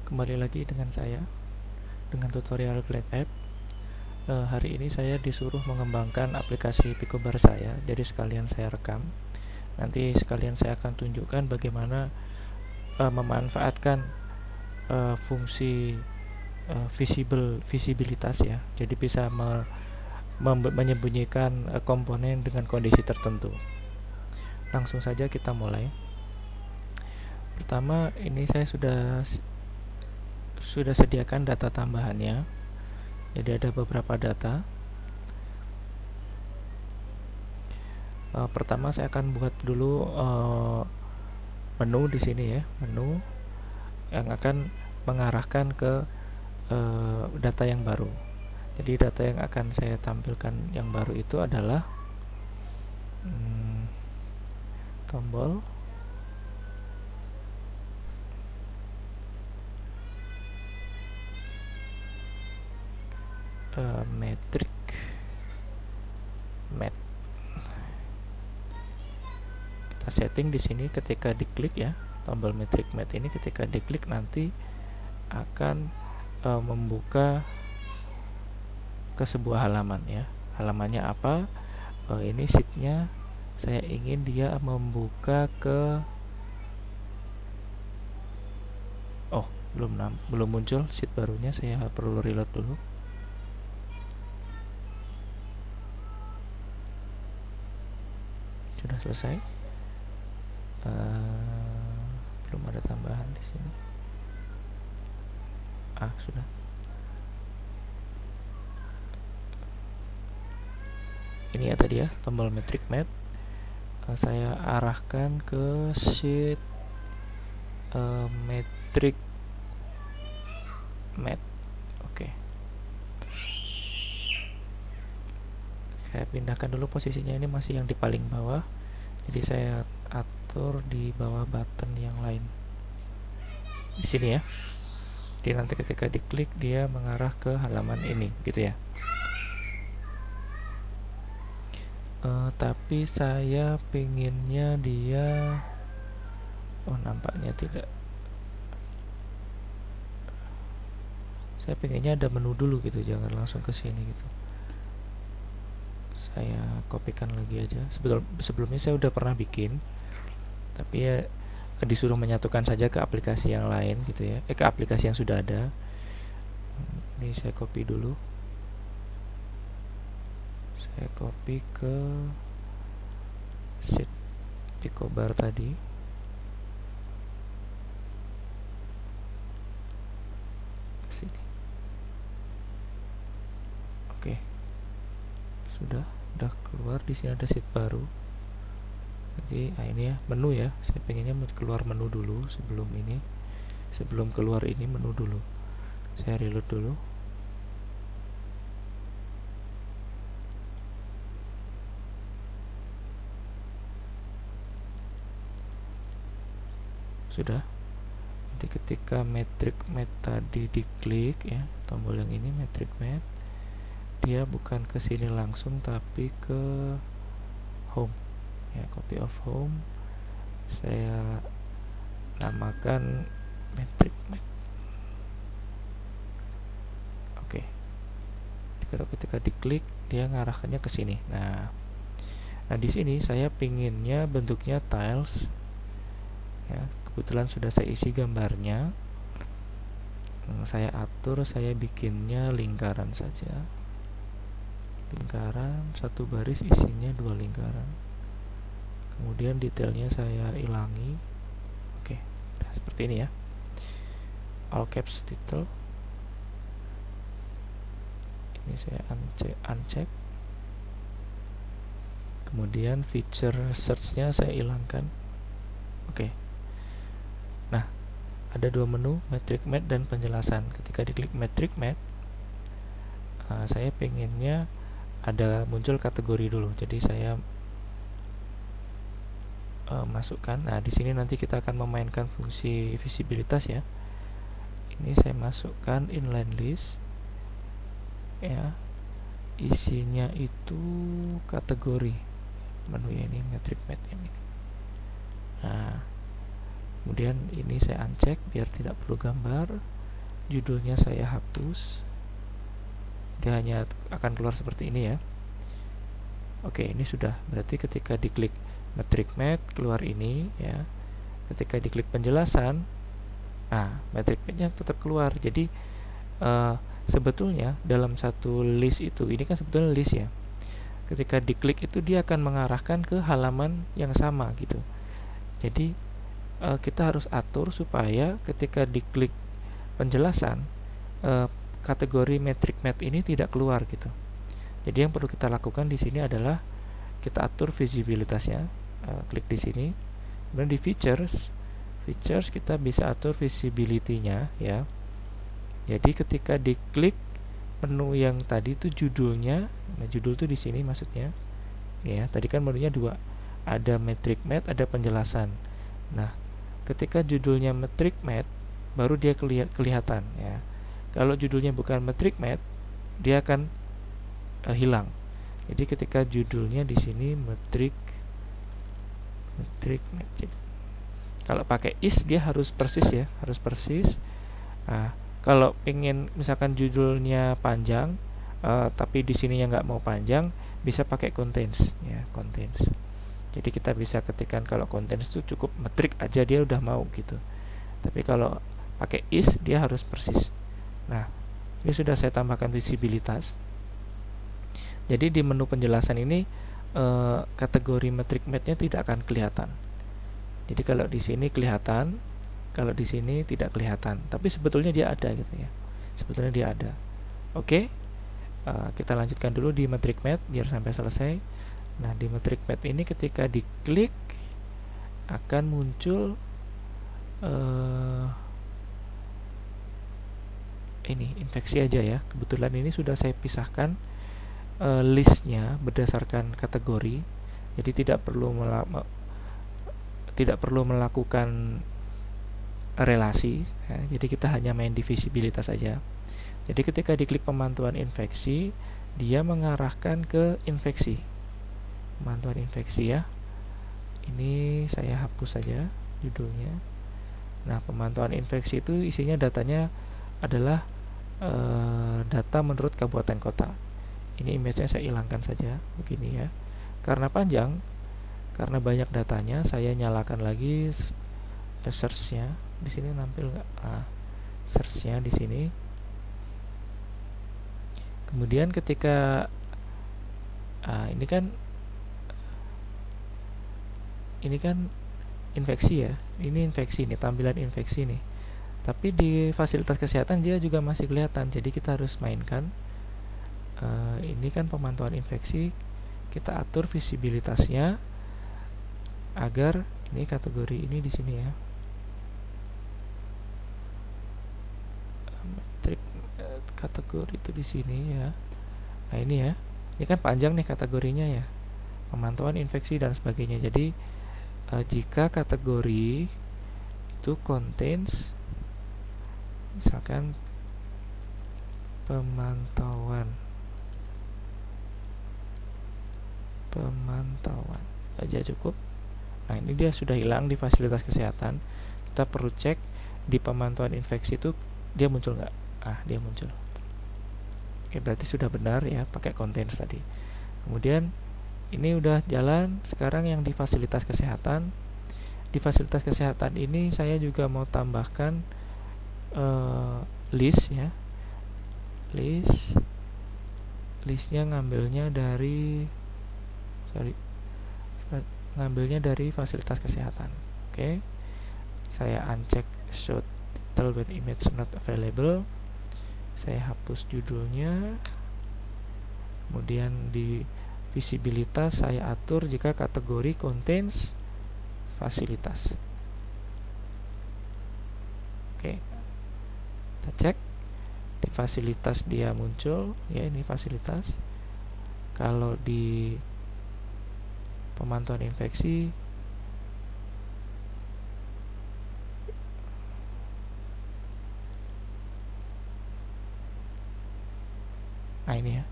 Kembali lagi dengan saya dengan tutorial Glad App. Hari ini saya disuruh mengembangkan aplikasi Picobar saya, jadi sekalian saya rekam. Nanti sekalian saya akan tunjukkan bagaimana memanfaatkan fungsi visibilitas ya. Jadi bisa menyembunyikan komponen dengan kondisi tertentu. Langsung saja kita mulai. Pertama, ini saya sudah sediakan data tambahannya. Jadi ada beberapa data. Pertama saya akan buat dulu menu di sini ya, menu yang akan mengarahkan ke data yang baru. Jadi data yang akan saya tampilkan yang baru itu adalah tombol metric mat. Kita setting di sini ketika diklik ya, tombol metric mat ini ketika diklik nanti akan membuka ke sebuah halaman ya. Halamannya apa? Ini sheetnya saya ingin dia membuka ke belum muncul sheet barunya, saya perlu reload dulu. Sudah selesai. Belum ada tambahan di sini. Sudah. Ini ya tadi ya, tombol metric mat. Saya arahkan ke sheet metric mat. Oke. Saya pindahkan dulu posisinya, ini masih yang di paling bawah. Jadi saya atur di bawah button yang lain. Di sini ya. Jadi nanti ketika diklik dia mengarah ke halaman ini, gitu ya. Tapi saya pinginnya dia nampaknya tidak. Saya pinginnya ada menu dulu gitu, jangan langsung ke sini gitu. Saya kopikan lagi aja. Sebelumnya saya udah pernah bikin, tapi ya disuruh menyatukan saja ke aplikasi yang lain gitu ya. Ke aplikasi yang sudah ada. Ini saya copy dulu. Saya copy ke sheet Picobar tadi. Ke sini. Oke. Sudah keluar. Di sini ada sheet baru. Jadi ini ya, menu ya. Saya pengennya keluar menu dulu sebelum ini. Sebelum keluar ini menu dulu. Saya reload dulu. Sudah. Jadi ketika metric mat tadi diklik ya, tombol yang ini metric mat, dia bukan ke sini langsung tapi ke home ya, copy of home. Saya namakan metric mat. Oke. Jadi kalau ketika diklik dia ngarahkannya ke sini. Nah di sini saya pinginnya bentuknya tiles ya. Kebetulan sudah saya isi gambarnya. Saya atur, saya bikinnya lingkaran saja. Lingkaran satu baris isinya 2 lingkaran. Kemudian detailnya saya ilangi. Oke, nah seperti ini ya. All caps detail. Ini saya uncheck. Kemudian feature search-nya saya hilangkan. Oke. Nah, ada 2 menu, metric mat dan penjelasan. Ketika diklik metric mat, saya pengennya ada muncul kategori dulu. Jadi saya masukkan. Nah, di sini nanti kita akan memainkan fungsi visibilitas ya. Ini saya masukkan inline list ya. Isinya itu kategori. Menu ya, ini metric mat yang ini. Nah, kemudian ini saya uncheck biar tidak perlu gambar. judulnya saya hapus. Dia hanya akan keluar seperti ini ya. Oke, ini sudah. Berarti ketika diklik metric math keluar ini ya. Ketika diklik penjelasan, nah metric math-nya tetap keluar. Jadi sebetulnya dalam satu list itu, ini kan sebetulnya list ya. Ketika diklik itu dia akan mengarahkan ke halaman yang sama gitu. Jadi kita harus atur supaya ketika diklik penjelasan kategori metric math ini tidak keluar gitu. Jadi yang perlu kita lakukan di sini adalah kita atur visibilitasnya. Klik di sini. Kemudian di features kita bisa atur visibility-nya ya. Jadi ketika diklik menu yang tadi itu judulnya, nah judul itu di sini maksudnya. Ya, tadi kan menunya dua. Ada metric math, ada penjelasan. Nah, ketika judulnya metric math baru dia kelihatan ya. Kalau judulnya bukan metric math, dia akan hilang. Jadi ketika judulnya di sini metric math. Jadi, kalau pakai is dia harus persis ya, harus persis. Nah, kalau ingin misalkan judulnya panjang, tapi di sininya nggak mau panjang, bisa pakai contains ya, contains. Jadi kita bisa ketikkan kalau contains itu cukup metric aja dia udah mau gitu. Tapi kalau pakai is dia harus persis. Nah, ini sudah saya tambahkan visibilitas. Jadi di menu penjelasan ini kategori metric math-nya tidak akan kelihatan. Jadi kalau di sini kelihatan, kalau di sini tidak kelihatan. Tapi sebetulnya dia ada gitu ya. Sebetulnya dia ada. Oke. Kita lanjutkan dulu di metric math biar sampai selesai. Nah, di metric math ini ketika diklik akan muncul ini infeksi aja ya. Kebetulan ini sudah saya pisahkan listnya berdasarkan kategori. Jadi tidak perlu melakukan relasi ya. Jadi kita hanya main di visibilitas saja. Jadi ketika diklik pemantauan infeksi, dia mengarahkan ke infeksi. Pemantauan infeksi ya. Ini saya hapus saja judulnya. Nah, pemantauan infeksi itu isinya datanya adalah data menurut kabupaten kota. Ini image-nya saya hilangkan saja begini ya. Karena panjang, karena banyak datanya, saya nyalakan lagi search-nya. Di sini nampil nggak? Search-nya di sini. Kemudian ketika ini kan infeksi ya. Ini infeksi nih, tampilan infeksi nih. Tapi di fasilitas kesehatan dia juga masih kelihatan. Jadi kita harus mainkan. Ini kan pemantauan infeksi. Kita atur visibilitasnya agar ini kategori ini di sini ya. Metrik kategori itu di sini ya. Nah, ini ya. Ini kan panjang nih kategorinya ya. Pemantauan infeksi dan sebagainya. Jadi jika kategori itu contains misalkan pemantauan aja cukup. Nah, ini dia sudah hilang di fasilitas kesehatan. Kita perlu cek di pemantauan infeksi itu dia muncul nggak? Dia muncul. Oke, berarti sudah benar ya pakai contains tadi. Kemudian ini udah jalan. Sekarang yang di fasilitas kesehatan. Di fasilitas kesehatan ini saya juga mau tambahkan list ya. Listnya ngambilnya dari fasilitas kesehatan. Oke. Saya uncheck show title when image not available. Saya hapus judulnya. Kemudian di visibilitas saya atur jika kategori contains fasilitas. Oke. Kita cek di fasilitas dia muncul ya, ini fasilitas. Kalau di pemantauan infeksi ini ya.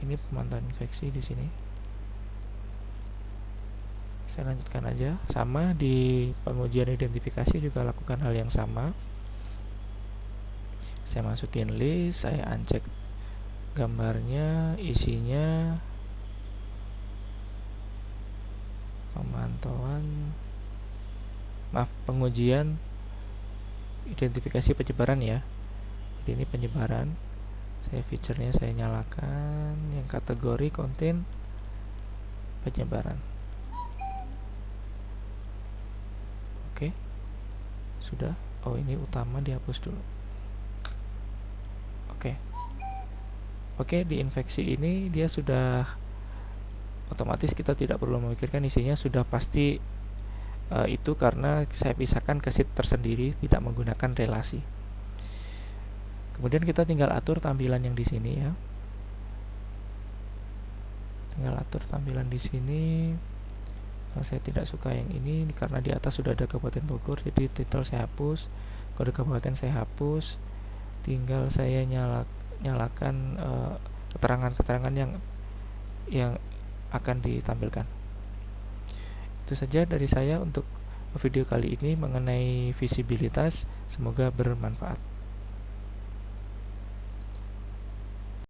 Ini pemantauan infeksi di sini. Saya lanjutkan aja. Sama di pengujian identifikasi juga lakukan hal yang sama. Saya masukin list, saya uncheck gambarnya, isinya, pengujian identifikasi penyebaran ya. Jadi ini penyebaran. Feature-nya saya nyalakan, yang kategori konten penyebaran. Oke. Sudah. Oh, ini utama dihapus dulu. Oke, di infeksi ini dia sudah otomatis, kita tidak perlu memikirkan isinya, sudah pasti itu karena saya pisahkan ke sheet tersendiri, tidak menggunakan relasi. Kemudian kita tinggal atur tampilan yang di sini ya. Tinggal atur tampilan di sini. Saya tidak suka yang ini karena di atas sudah ada Kabupaten Bogor, jadi title saya hapus, kode kabupaten saya hapus. Tinggal saya nyalakan keterangan-keterangan yang akan ditampilkan. Itu saja dari saya untuk video kali ini mengenai visibilitas. Semoga bermanfaat.